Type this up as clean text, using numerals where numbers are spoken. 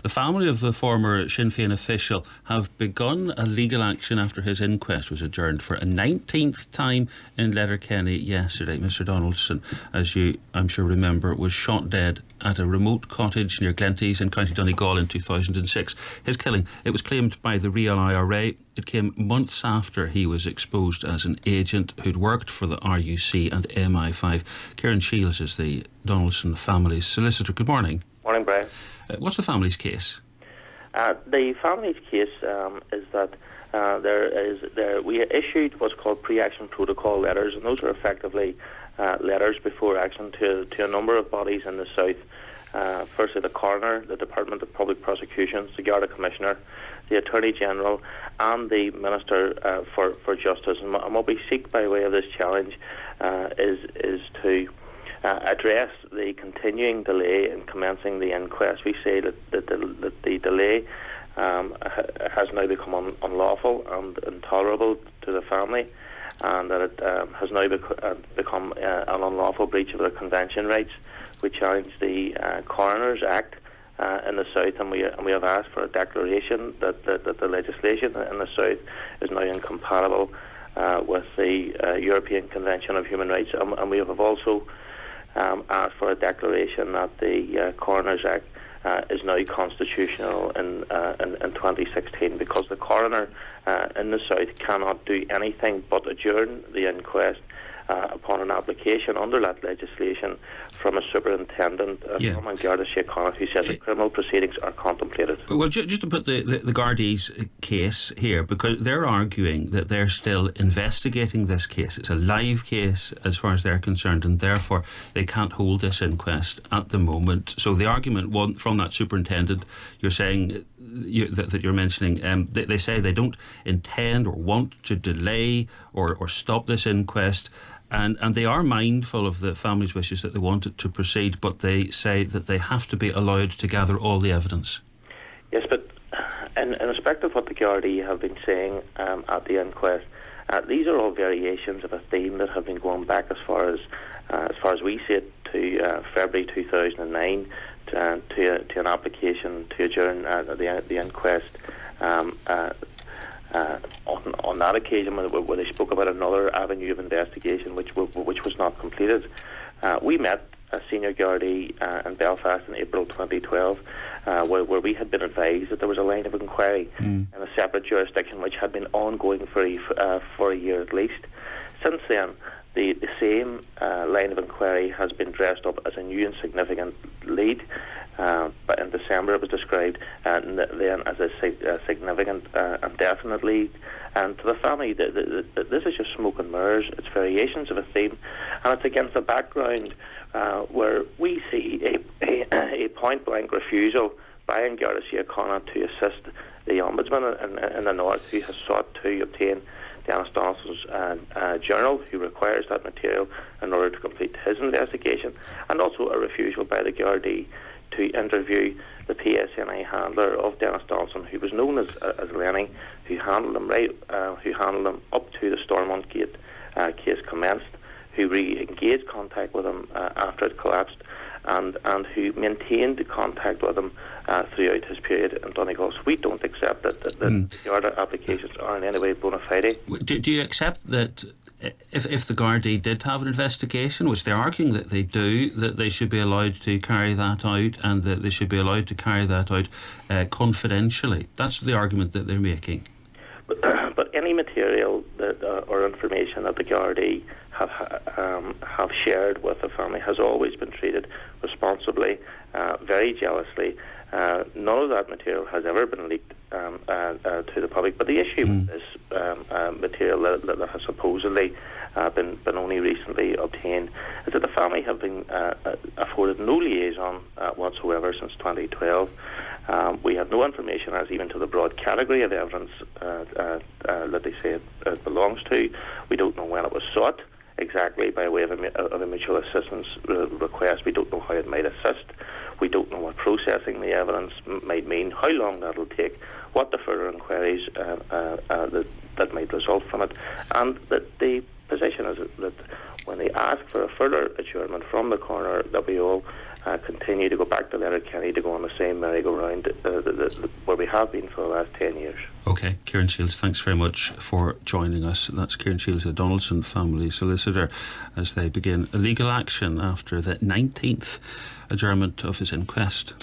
The family of the former Sinn Féin official have begun a legal action after his inquest was adjourned for a 19th time in Letterkenny yesterday. Mr Donaldson, as you I'm sure remember, was shot dead at a remote cottage near Glenties in County Donegal in 2006. His killing, it was claimed by the Real IRA. It came months after he was exposed as an agent who'd worked for the RUC and MI5. Ciaran Shiels is the Donaldson family's solicitor. Good morning. Morning, Brian. What's the family's case? The family's case is that we issued what's called pre-action protocol letters, and those are effectively letters before action to a number of bodies in the south. Firstly, the coroner, the Department of Public Prosecutions, the Garda Commissioner, the Attorney General, and the Minister for Justice. And what we seek by way of this challenge is to address the continuing delay in commencing the inquest. We say that the delay has now become unlawful and intolerable to the family, and that it has now become an unlawful breach of their convention rights. We challenge the Coroners Act in the South, and we have asked for a declaration that the legislation in the South is now incompatible with the European Convention of Human Rights, and we have also asked for a declaration that the Coroners Act is now constitutional in 2016, because the coroner in the South cannot do anything but adjourn the inquest upon an application under that legislation from a superintendent, from Garda Síochána, who says that criminal proceedings are contemplated. Well, just to put the Gardaí's case here, because they're arguing that they're still investigating this case. It's a live case as far as they're concerned, and therefore they can't hold this inquest at the moment. So the argument from that superintendent, you're saying that you're mentioning, they say they don't intend or want to delay or stop this inquest. And they are mindful of the family's wishes that they want it to proceed, but they say that they have to be allowed to gather all the evidence. Yes, but in respect of what the Gardaí have been saying at the inquest, these are all variations of a theme that have been going back as far as we see it, to February 2009, to an application to adjourn the inquest. On that occasion, where they spoke about another avenue of investigation which was not completed. We met a senior Gardaí in Belfast in April 2012, where we had been advised that there was a line of inquiry in a separate jurisdiction which had been ongoing for a year at least. Since then, the same line of inquiry has been dressed up as a new and significant lead. But in December it was described then as a significant and definite lead. And to the family, this is just smoke and mirrors. It's variations of a theme, and it's against a background where we see a point-blank refusal by Garda Síochána to assist the Ombudsman in the North, who has sought to obtain Dennis Donaldson's journal, who requires that material in order to complete his investigation, and also a refusal by the Gardaí to interview the PSNI handler of Dennis Donaldson, who was known as Lenny, who handled him up to the Stormont Gate case commenced, who re-engaged contact with him after it collapsed, and who maintained contact with him throughout his period in Donegal. So we don't accept that the Garda applications are in any way bona fide. Do you accept that if the Gardaí did have an investigation, which they're arguing that they do, that they should be allowed to carry that out, and that they should be allowed to carry that out confidentially? That's the argument that they're making. But any material that or information that the Gardaí have shared with the family has always been treated responsibly, very jealously. None of that material has ever been leaked to the public. But the issue with this material that has supposedly been only recently obtained is that the family have been afforded no liaison whatsoever since 2012. We have no information as even to the broad category of evidence that they say it belongs to. We don't know when it was sought exactly by way of a mutual assistance request. We don't know how it might assist. We don't know what processing the evidence might mean, how long that'll take, what the further inquiries that might result from it, and that the position is that when they ask for a further adjournment from the coroner, that we all continue to go back to Letterkenny to go on the same merry-go-round where we have been for the last 10 years. Okay, Ciaran Shiels, thanks very much for joining us. That's Ciaran Shiels, a Donaldson family solicitor, as they begin legal action after the 19th adjournment of his inquest.